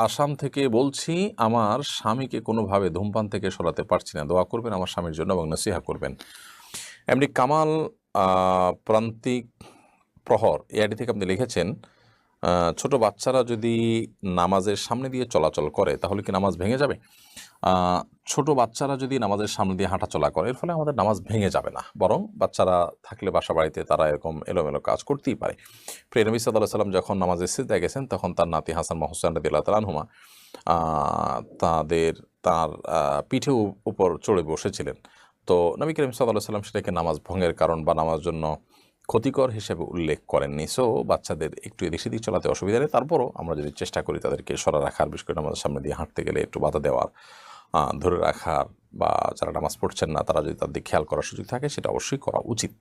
আসাম থেকে বলছি, আমার স্বামীকে কোনোভাবে ধূমপান থেকে সরাতে পারছি না। দোয়া করবেন আমার স্বামীর জন্য এবং নসিহা করবেন। এমনি কামাল প্রান্তিক প্রহর এআইডি থেকে আপনি লিখেছেন, ছোট বাচ্চারা যদি নামাজের সামনে দিয়ে চলাচল করে তাহলে কি নামাজ ভেঙে যাবে? আহ, ছোট বাচ্চারা যদি নামাজের সামনে দিয়ে হাঁটাচলা করে এর ফলে আমাদের নামাজ ভেঙে যাবে না, বরং বাচ্চারা থাকলে বাসা বাড়িতে তারা এরকম এলোমেলো কাজ করতেই পারে। প্রিয় নবী সাল্লাল্লাহু আলাইহি সাল্লাম যখন নামাজে সিজদায় গেছেন তখন তার নাতি হাসান হোসেন রাদিয়াল্লাহু তাআলা আনহুমা তার পিঠে উপর চড়ে বসেছিলেন। তো নবী করিম সাল্লাল্লাহু আলাইহি সাল্লাম সেটাকে নামাজ ভঙ্গের কারণ বা নামাজ জন্য ক্ষতিকর হিসেবে উল্লেখ করেননি। সো বাচ্চাদের একটু এদিক সেদিক চলাতে অসুবিধা নেই, তারপরও আমরা যদি চেষ্টা করি তাদেরকে সরা রাখার, বিশেষ করে নামাজের সামনে দিয়ে হাঁটতে গেলে একটু বাধা দেওয়ার, ধরে রাখার, বা যারা নামাজ পড়ছেন না তারা যদি তার দিকে খেয়াল করার সুযোগ থাকে সেটা অবশ্যই করা উচিত।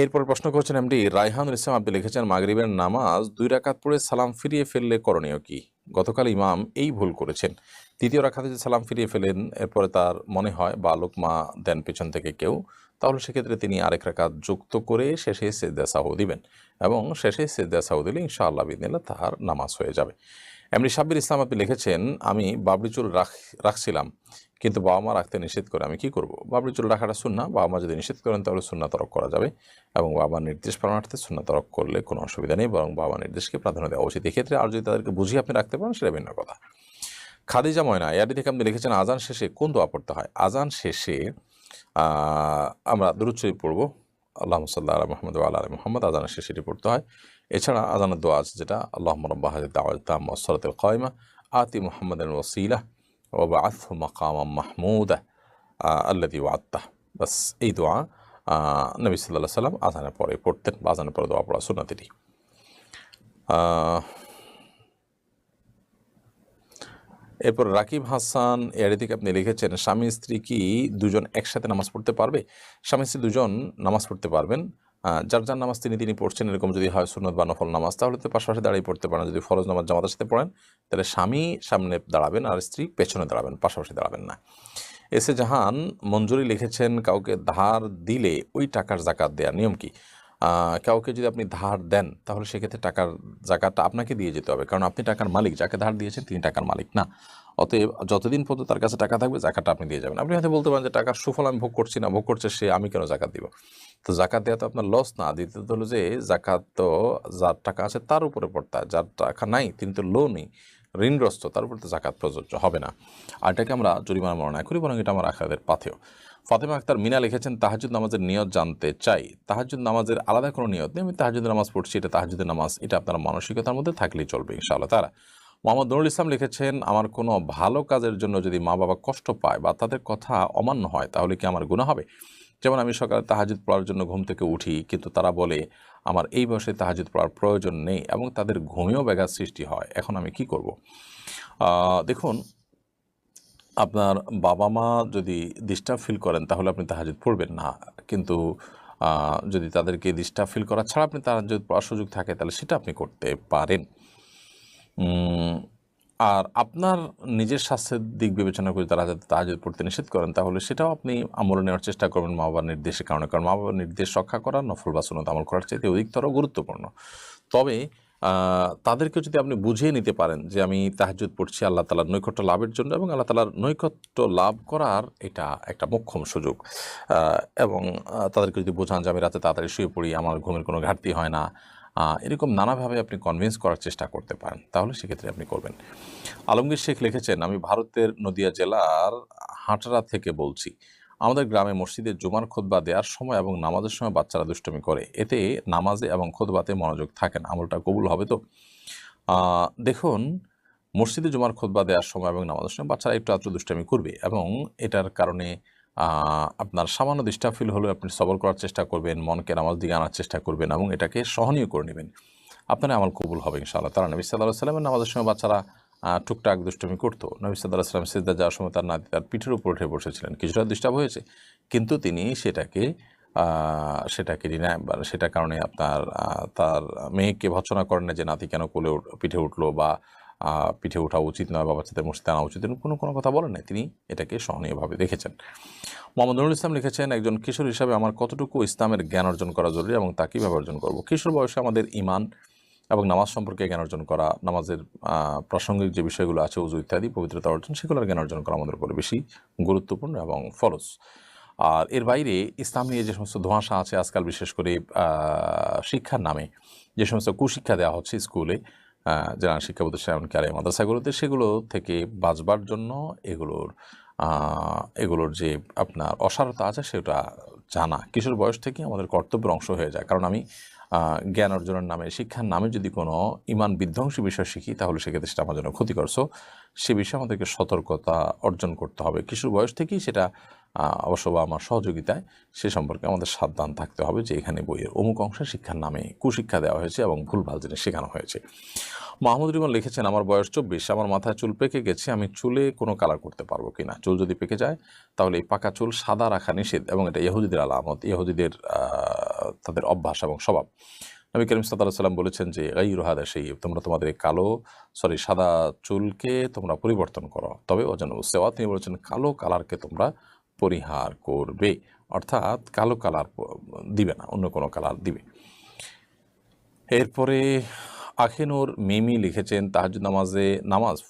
এরপর প্রশ্ন করছেন এমডি রায়হানুল ইসলাম, আপনি লিখেছেন মাগরিবের নামাজ 2 রাকাত পড়ে সালাম ফিরিয়ে ফেললে করণীয় কি? গতকাল ইমাম এই ভুল করেছেন। তৃতীয় রাকাতে যদি সালাম ফিরিয়ে ফেলেন এরপরে তার মনে হয় বা লোকমা দেন পেছন থেকে কেউ, তাহলে সেক্ষেত্রে তিনি আরেক রাকাত যুক্ত করে শেষে সিজদা সাহু দিবেন এবং শেষে সিজদা সাহু দিলে ইনশাআল্লাহ বিদিনিল্লাহ তাহার নামাজ হয়ে যাবে। এমনি সাব্বির ইসলাম, আপনি লিখেছেন আমি বাবরি চুল রাখছিলাম কিন্তু বাবা মা রাখতে নিষেধ করে, আমি কি করব? বাবরি চুল রাখাটা সুন্নাহ, বাবা মা যদি নিষেধ করেন তাহলে সুন্নাহ তরক করা যাবে এবং বাবার নির্দেশ পালনার্থে সুন্নাহ তরক করলে কোনো অসুবিধা নেই, বরং বাবার নির্দেশকে প্রাধান্য দেওয়া উচিত। এক্ষেত্রে আর যদি তাদেরকে বুঝিয়ে আপনি রাখতে পারেন সেটা ভিন্ন কথা। খাদিজা ময়না এআডি থেকে আপনি লিখেছেন আজান শেষে কোন দোয়া পড়তে হয়? আজান শেষে আমরা দুরূদ শরীফ পড়ব, আল্লাহুম্মা সাল্লি আলা মুহাম্মাদ ওয়া আলা আলি মুহাম্মাদ, আজানের শেষে এটি পড়তে হয়। এছাড়া আজানের দোয়া আছে যেটা আল্লাহুম্মা রাব্বা হাযিহি দাওয়াতিত তাম্মা ওয়াস সালাতিল কায়িমা আতি মুহাম্মাদান ওয়াসিলা ওয়া বা'আথহু মাকামান মাহমুদা আল্লাযী ওয়া'আদতাহ। বাস এই দোয়া নবী সাল্লাল্লাহু আলাইহি সাল্লাম আজানের পরে পড়তেন বা আজানের পরে দোয়া পড়া সুন্নাত এটি। এরপর রাকিব হাসান এআইডি থেকে আপনি লিখেছেন স্বামী স্ত্রী কি দুজন একসাথে নামাজ পড়তে পারবে? স্বামী স্ত্রী দুজন নামাজ পড়তে পারবেন। যার যার নামাজ তিনি পড়ছেন, এরকম যদি হয় সুন্নত বা নফল নামাজ তাহলে তো পাশাপাশি দাঁড়িয়ে পড়তে পারেন। যদি ফরজ নামাজ জামাতের সাথে পড়েন তাহলে স্বামী সামনে দাঁড়াবেন আর স্ত্রী পেছনে দাঁড়াবেন, পাশাপাশি দাঁড়াবেন না। এসে জাহান মঞ্জুরি লিখেছেন কাউকে ধার দিলে ওই টাকার জাকাত দেওয়ার নিয়ম কি? কাউকে যদি আপনি ধার দেন তাহলে সেক্ষেত্রে টাকার জাকাতটা আপনাকে দিয়ে যেতে হবে, কারণ আপনি টাকার মালিক, যাকে ধার দিয়েছেন তিনি টাকার মালিক না। অতএব যতদিন পর্যন্ত তার কাছে টাকা থাকবে জাকাতটা আপনি দিয়ে যাবেন। আপনি হয়তো বলতে পারেন যে টাকার সুফল আমি ভোগ করছি না, ভোগ করছে সে, আমি কেন জাকাত দিব? তো জাকাত দেওয়া তো আপনার লস না। দ্বিতীয়ত হলো যে জাকাত তো যার টাকা আছে তার উপরে পড়তে হয়, যার টাকা নাই তিনি তো লোনই, ঋণগ্রস্ত, তার উপর তো জাকাত প্রযোজ্য হবে না। আর এটাকে আমরা জরিমানা মনে করি, বরং এটা আমার আখিরাতের পাথেয়। ফাতেমা আক্তার মিনা লিখেছেন তাহাজ্জুদ নামাজের নিয়ত জানতে চাই। তাহাজ্জুদ নামাজের আলাদা কোনো নিয়ত নেই, আমি তাহাজ্জুদের নামাজ পড়ছি, এটা তাহাজ্জুদের নামাজ, এটা আপনার মানসিকতার মধ্যে থাকলেই চলবে ইনশাআল্লাহ তাআলা। মোহাম্মদ নুরুল ইসলাম লিখেছেন আমার কোনো ভালো কাজের জন্য যদি মা বাবা কষ্ট পায় বা তাদের কথা অমান্য হয় তাহলে কি আমার গুনাহ হবে? যেমন আমি সকালে তাহাজ্জুদ পড়ার জন্য ঘুম থেকে উঠি কিন্তু তারা বলে আমার এই বয়সে তাহাজ্জুদ পড়ার প্রয়োজন নেই এবং তাদের ঘুমেও ব্যাঘাত সৃষ্টি হয়, এখন আমি কি করব? দেখুন, আপনার বাবা মা যদি ডিস্টার্ব ফিল করেন তাহলে আপনি তাহাজ্জুদ পড়বেন না, কিন্তু যদি তাদেরকে ডিস্টার্ব ফিল করা ছাড়া আপনি তাহাজ্জুদ পড়ার সুযোগ থাকে তাহলে সেটা আপনি করতে পারেন। আর আপনার নিজের স্বাস্থ্যের দিক বিবেচনা করে তারা যাতে তাহাজ্জুদ পড়তে নিষেধ করেন তাহলে সেটাও আপনি আমলে নেওয়ার চেষ্টা করবেন মা বাবার নির্দেশের কারণে, কারণ মা বাবার নির্দেশ রক্ষা করা নফল বা সুন্নত আমল করার চাইতে অধিকতর গুরুত্বপূর্ণ। তবে তাদেরকে যদি আপনি বুঝিয়ে নিতে পারেন যে আমি তাহাজ্জুদ পড়ছি আল্লাহ তাআলার নৈকট্য লাভের জন্য এবং আল্লাহ তাআলার নৈকট্য লাভ করার এটা একটা মোক্ষম সুযোগ, এবং তাদেরকে যদি বোঝান যে আমি রাতে তাড়াতাড়ি শুয়ে পড়ি, আমার ঘুমের কোনো ঘাটতি হয় না, এরকম নানাভাবে আপনি কনভিন্স করার চেষ্টা করতে পারেন, তাহলে সেক্ষেত্রে আপনি করবেন। আলমগীর শেখ লিখেছেন আমি ভারতের নদিয়া জেলার হাটরা থেকে বলছি, আমাদের গ্রামে মসজিদে জুমার খুতবা দেওয়ার সময় এবং নামাজের সময় বাচ্চারা দুষ্টুমি করে, এতে নামাজে এবং খুতবাতে মনোযোগ থাকে না, আমলটা কবুল হবে তো? দেখুন, মসজিদে জুমার খুতবা দেওয়ার সময় এবং নামাজের সময় বাচ্চারা একটু আধটু দুষ্টামি করবে এবং এটার কারণে আপনার সামান্য ডিস্টার্ব ফিল হলেও আপনি সবর করার চেষ্টা করবেন, মনকে নামাজ দিকে আনার চেষ্টা করবেন এবং এটাকে সহনীয় করে নেবেন, আপনার আমল কবুল হবে ইনশাআল্লাহ তাআলা। নবী সাল্লাল্লাহু আলাইহি ওয়াসাল্লামের নামাজের সময় বাচ্চারা টুকটাক দুষ্টুমি করতো। নবী সাল্লাল্লাহু আলাইহি ওয়াসাল্লাম সিজদা যাওয়ার সময় তার নাতি তার পিঠের উপর উঠে বসেছিলেন, কিছুটা ডিস্টার্ব হয়েছে কিন্তু তিনি সেটাকে সেটার কারণে আপনার তার মেয়েকে ভর্ৎসনা করেন না যে নাতি কেন পিঠে উঠলো বা পিঠে ওঠা উচিত নয় বা বাচ্চাদের মসজিদে আনা উচিত, কোনো কথা বলেন নাই, তিনি এটাকে সহনীয়ভাবে দেখেছেন। মোহাম্মদ নুরুল ইসলাম লিখেছেন একজন কিশোর হিসাবে আমার কতটুকু ইসলামের জ্ঞান অর্জন করা জরুরি এবং তা কীভাবে অর্জন করব? কিশোর বয়সে আমাদের ইমান এবং নামাজ সম্পর্কে জ্ঞান অর্জন করা, নামাজের প্রাসঙ্গিক যে বিষয়গুলো আছে উযু ইত্যাদি পবিত্রতা অর্জন, সেগুলোর জ্ঞান অর্জন করা আমাদের উপরে বেশি গুরুত্বপূর্ণ এবং ফরজ। আর এর বাইরে ইসলাম নিয়ে যে সমস্ত ধোঁয়াশা আছে আজকাল, বিশেষ করে শিক্ষার নামে যে সমস্ত কুশিক্ষা দেওয়া হচ্ছে স্কুলে, যারা শিক্ষা প্রতিষ্ঠান এমনকি আর মাদ্রাসাগুলোতে, সেগুলো থেকে বাঁচবার জন্য এগুলোর যে আপনার অসারতা আছে সেটা জানা কিশোর বয়স থেকে আমাদের কর্তব্যের অংশ হয়ে যায়। কারণ আমি জ্ঞান অর্জনের নামে, শিক্ষার নামে যদি কোনো ইমান বিধ্বংসী বিষয় শিখি, তাহলে সেক্ষেত্রে সেটা আমার জন্য ক্ষতিকর। সো সে বিষয়ে আমাদেরকে সতর্কতা অর্জন করতে হবে কিশোর বয়স থেকেই। সেটা অবশ্য বা আমার সহযোগিতায় সে সম্পর্কে আমাদের সাবধান থাকতে হবে যে এখানে বইয়ের অমুক অংশে শিক্ষার নামে কুশিক্ষা দেওয়া হয়েছে এবং ভুলভাল জিনিস শেখানো হয়েছে। মাহমুদ রিমন লিখেছেন, আমার বয়স 24, আমার মাথায় চুল পেকে গেছে, আমি চুলে কোনো কালার করতে পারবো কিনা? চুল যদি পেকে যায় তাহলে এই পাকা চুল সাদা রাখা নিষেধ, এবং এটা ইহুদিদের আলামত, ইহুদিদের তাদের অভ্যাস এবং স্বভাব। নবী করিম সাল্লাল্লাহু আলাইহি ওয়াসাল্লাম বলেছেন যে গায়রু হাদা সেই, তোমরা তোমাদের এই সাদা চুলকে তোমরা পরিবর্তন করো, তবে ওজন সেওয়া, তিনি বলেছেন কালো কালারকে তোমরা পরিহার করবে, অর্থাৎ কালো কালার দিবে না, অন্য কোনো কালার দিবে। এরপরে আখিনুর মিমি লিখেছেন, তাহাজ্জুদ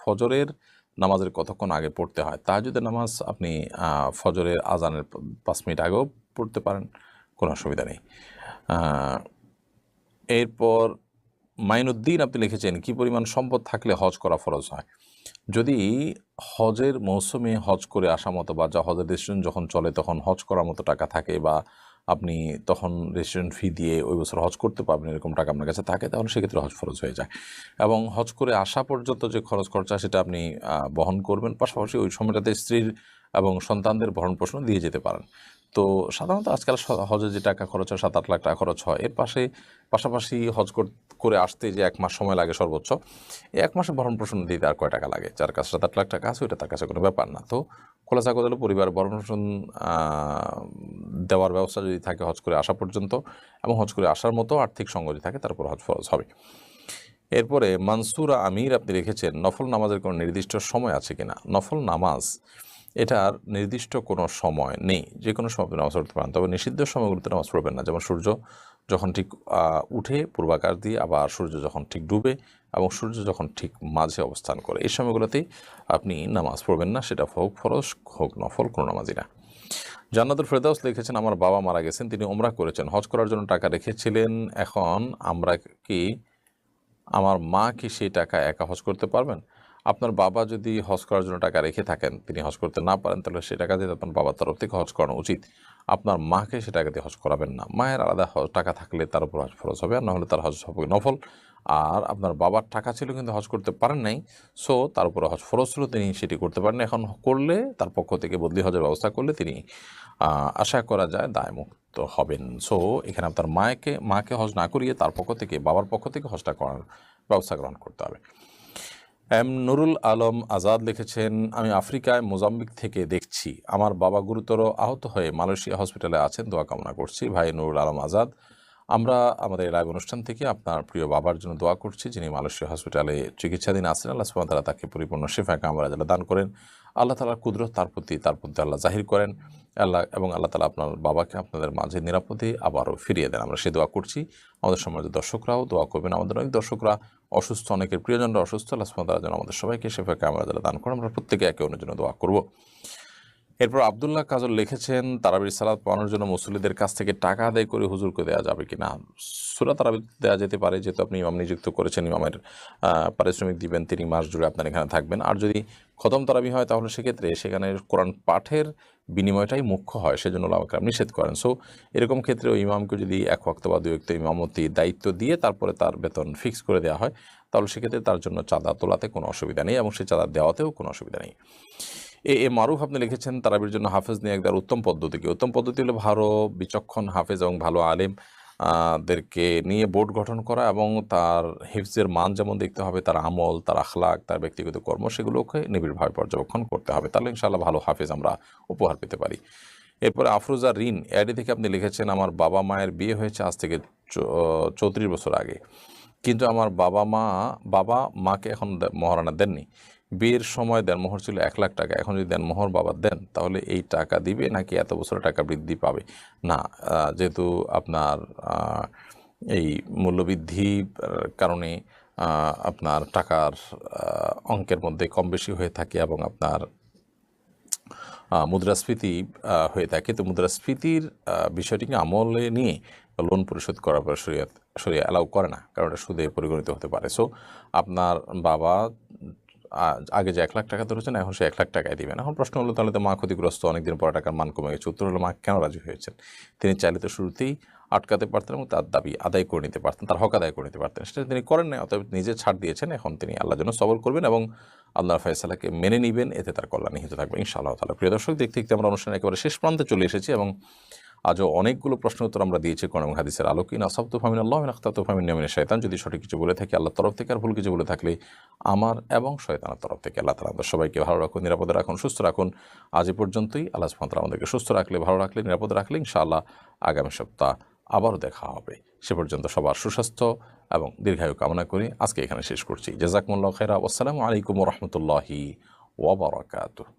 ফজরের নামাজের কতক্ষণ আগে পড়তে হয়? তাহাজ্জুদের নামাজ আপনি ফজরের আজানের 5 মিনিট আগেও পড়তে পারেন, কোনো অসুবিধা নেই। এরপর মাইনুদ্দিন আপনি লিখেছেন, কি পরিমাণ সম্পদ থাকলে হজ করা ফরজ হয়? যদি হজের মৌসুমে হজ করে আসা মতো, বা হজের রেজিস্ট্রেশন যখন চলে তখন হজ করার মতো টাকা থাকে, বা আপনি তখন রেজিস্ট্রেশন ফি দিয়ে ওই বছর হজ করতে পারবেন, এরকম টাকা আপনার কাছে থাকে, তাহলে সেক্ষেত্রে হজ ফরজ হয়ে যায়। এবং হজ করে আসা পর্যন্ত যে খরচ খরচা সেটা আপনি বহন করবেন, পাশাপাশি ওই সময়টাতে স্ত্রীর এবং সন্তানদের ভরণ পোষণ দিয়ে যেতে পারেন। তো সাধারণত আজকাল হজে যে টাকা খরচ হয় 7-8 লাখ টাকা খরচ হয়, এর পাশাপাশি হজ করে আসতে যে 1 মাস সময় লাগে সর্বোচ্চ, এই 1 মাসে ভরণ পোষণ দিতে আর কয় টাকা লাগে? যার কাছে 7-8 লাখ টাকা আছে ওইটা তার কাছে কোনো ব্যাপার না। তো খোলাসা কথা হলো, পরিবার ভরণ পোষণ দেওয়ার ব্যবস্থা যদি থাকে হজ করে আসা পর্যন্ত, এবং হজ করে আসার মতো আর্থিক সঙ্গতি থাকে, তারপর হজ ফরজ হবে। এরপরে মানসুরা আমির আপনি লিখেছেন, নফল নামাজের কোনো নির্দিষ্ট সময় আছে কিনা? নফল নামাজ এটার নির্দিষ্ট কোনো সময় নেই, যে কোনো সময় আপনি নামাজ পড়তে পারেন, তবে নিষিদ্ধ সময়গুলোতে নামাজ পড়বেন না। যেমন সূর্য যখন ঠিক উঠে পূর্বাকাশ দিয়ে, আবার সূর্য যখন ঠিক ডুবে, এবং সূর্য যখন ঠিক মাঝে অবস্থান করে, এই সময়গুলোতেই আপনি নামাজ পড়বেন না, সেটা হোক ফরজ হোক নফল, কোনো নামাজই না। জান্নাতুল ফেরদাউস লিখেছেন, আমার বাবা মারা গেছেন, তিনি ওমরা করেছেন, হজ করার জন্য টাকা রেখেছিলেন, এখন আমার মা কি সেই টাকা একা হজ করতে পারবেন? আপনার বাবা যদি হজ করার জন্য টাকা রেখে থাকেন, তিনি হজ করতে না পারেন, তাহলে সেই টাকা দিয়ে আপনার বাবার তরফ থেকে হজ করানো উচিত। আপনার মাকে সে টাকা দিয়ে হজ করাবেন না। মায়ের আলাদা টাকা থাকলে তার উপর হজ ফরজ হবে, আর নাহলে তার হজ হবে নফল। আর আপনার বাবার টাকা ছিল কিন্তু হজ করতে পারেন নাই, সো তার উপরে হজ ফরজ ছিল, তিনি সেটি করতে পারেন। এখন করলে তার পক্ষ থেকে বদলি হজের ব্যবস্থা করলে তিনি আশা করা যায় দায়মুক্ত হবেন। সো এখানে আপনার মাকে হজ না করিয়ে তার পক্ষ থেকে, বাবার পক্ষ থেকে হজটা করার ব্যবস্থা গ্রহণ করতে হবে। নুরুল আলম আজাদ লিখেছেন, আমি আফ্রিকায় মোজাম্বিক থেকে দেখছি, আমার বাবা গুরুতর আহত হয়ে মালয়েশিয়া হসপিটালে আছেন, দোয়া কামনা করছি। ভাই নুরুল আলম আজাদ, আমরা আমাদের লাইভ অনুষ্ঠান থেকে আপনার প্রিয় বাবার জন্য দোয়া করছি, যিনি মালয়েশিয়া হসপিটালে চিকিৎসাধীন আছেন। আল্লাহ সুবহানাহু ওয়া তাআলা তাকে পরিপূর্ণ শিফা কামরা দান করেন। আল্লাহ তাআলার কুদরত তার প্রতি আল্লাহ জাহির করেন, আল্লাহ তাআলা আপনার বাবাকে আপনাদের মাঝে নিরাপদে আবারও ফিরিয়ে দেন, আমরা সে দোয়া করছি। আমাদের সমাজের দর্শকরাও দোয়া করবেন, আমাদের অনেক দর্শকরা অসুস্থ, অনেকের প্রিয়জনরা অসুস্থ, আল্লাহ সুবহানাহু ওয়া তাআলা যেন আমাদের সবাইকে শিফা কামরা দান করেন। আমরা প্রত্যেকে একে অন্যের জন্য দোয়া করব। এরপর আবদুল্লাহ কাজল লিখেছেন, তারাবির সালাত পড়ানোর জন্য মুসল্লিদের কাছ থেকে টাকা আদায় করে হুজুরকে দেওয়া যাবে কিনা? সূরা তারাবি দেওয়া যেতে পারে, যেহেতু আপনি ইমাম নিযুক্ত করেছেন, ইমামের পারিশ্রমিক দিবেন, তিনি মাস জুড়ে আপনার এখানে থাকবেন। আর যদি খতম তারাবি হয় তাহলে সেক্ষেত্রে সেখানে কোরআন পাঠের বিনিময়টাই মুখ্য হয়, সেজন্য উলামা কেরাম নিষেধ করেন। সো এরকম ক্ষেত্রে ওই ইমামকে যদি 1 ওয়াক্ত বা 2 ওয়াক্ত ইমামতি দায়িত্ব দিয়ে তারপরে তার বেতন ফিক্স করে দেওয়া হয়, তাহলে সেক্ষেত্রে তার জন্য চাঁদা তোলাতে কোনো অসুবিধা নেই, এবং সেই চাঁদা দেওয়াতেও কোনো অসুবিধা নেই। মারুফ আপনি লিখেছেন, তারাবির জন্য হাফেজ নিয়ে একদার উত্তম পদ্ধতি কি? উত্তম পদ্ধতি হলো ভালো বিচক্ষণ হাফেজ এবং ভালো আলেম দেরকে নিয়ে বোর্ড গঠন করা, এবং তার হিফজের মান যেমন দেখতে হবে, তার আমল, তার আখলাক, তার ব্যক্তিগত কর্ম, সেগুলোকে নিবিড়ভাবে পর্যবেক্ষণ করতে হবে, তাহলে ইনশাআল্লাহ ভালো হাফেজ আমরা উপহার পেতে পারি। এরপরে আফরোজা রিন এডি থেকে আপনি লিখেছেন, আমার বাবা মায়ের বিয়ে হয়েছে আজ থেকে 34 বছর আগে, কিন্তু আমার বাবা মাকে এখন মহারণা দেননি। বিয়ের সময় দেনমোহর ছিল 1 লাখ টাকা, এখন যদি দেনমোহর বাবা দেন তাহলে এই টাকা দিবে নাকি এত বছরে টাকা বৃদ্ধি পাবে? না, যেহেতু আপনার এই মূল্যবৃদ্ধির কারণে আপনার টাকার অঙ্কের মধ্যে কম বেশি হয়ে থাকে এবং আপনার মুদ্রাস্ফীতি হয়ে থাকে। তো মুদ্রাস্ফীতির বিষয়টিকে আমলে নিয়ে লোন পরিশোধ করার পর শরিয়া অ্যালাউ করে না, কারণ এটা সুদে পরিগণিত হতে পারে। সো আপনার বাবা আগে যে 1,00,000 টাকা ধরেছেন, এখন সে 1,00,000 টাকায় দিবেন। এখন প্রশ্ন হলো, তাহলে তো মা ক্ষতিগ্রস্ত, অনেকদিন পরে টাকার মান কমে গেছে। উত্তর হলো, মা কেন রাজি হয়েছেন? তিনি চাইলে তো শুরুতেই আটকাতে পারতেন এবং তার দাবি আদায় করে নিতে পারতেন, তার হক আদায় করে নিতে পারতেন। সেটা তিনি করেন নাই, অতএব নিজে ছাড় দিয়েছেন। এখন তিনি আল্লাহর জন্য সবর করবেন এবং আল্লাহর ফয়সালাকে মেনে নিবেন, এতে তার কল্যাণ নিহিত থাকবে ইনশাআল্লাহ তাআলা। প্রিয় দর্শক, দেখতে দেখতে আমরা অনুষ্ঠানের একেবারে শেষ প্রান্তে চলে এসেছি এবং আজও অনেকগুলো প্রশ্ন উত্তর আমরা দিয়েছি কোরআন এবং হাদিসের আলোকে। ইন আসাবতু ফামিনাল্লাহি ওয়া ইন আখতাতু ফামিন শাইতান। যদি সঠিক কিছু বলে থাকি আল্লাহর তরফ থেকে, আর ভুল কিছু বলে থাকলে আমার এবং শয়তানের তরফ থেকে। আল্লাহ তাআলা আমাদের সবাইকে ভালো রাখুন, নিরাপদে রাখুন, সুস্থ রাখুন। আজ এ পর্যন্তই। আল্লাহ সুবহানাহু ওয়া তাআলা আমাদেরকে সুস্থ রাখলে, ভালো রাখলে, নিরাপদে রাখলে ইনশাআল্লাহ আগামী সপ্তাহ আবারও দেখা হবে। সে পর্যন্ত সবার সুস্বাস্থ্য এবং দীর্ঘায়ু কামনা করে আজকে এখানে শেষ করছি। জাযাকুমুল্লাহু খাইরা। আসসালামু আলাইকুম ওয়া রাহমাতুল্লাহি ওয়া বারাকাতুহু।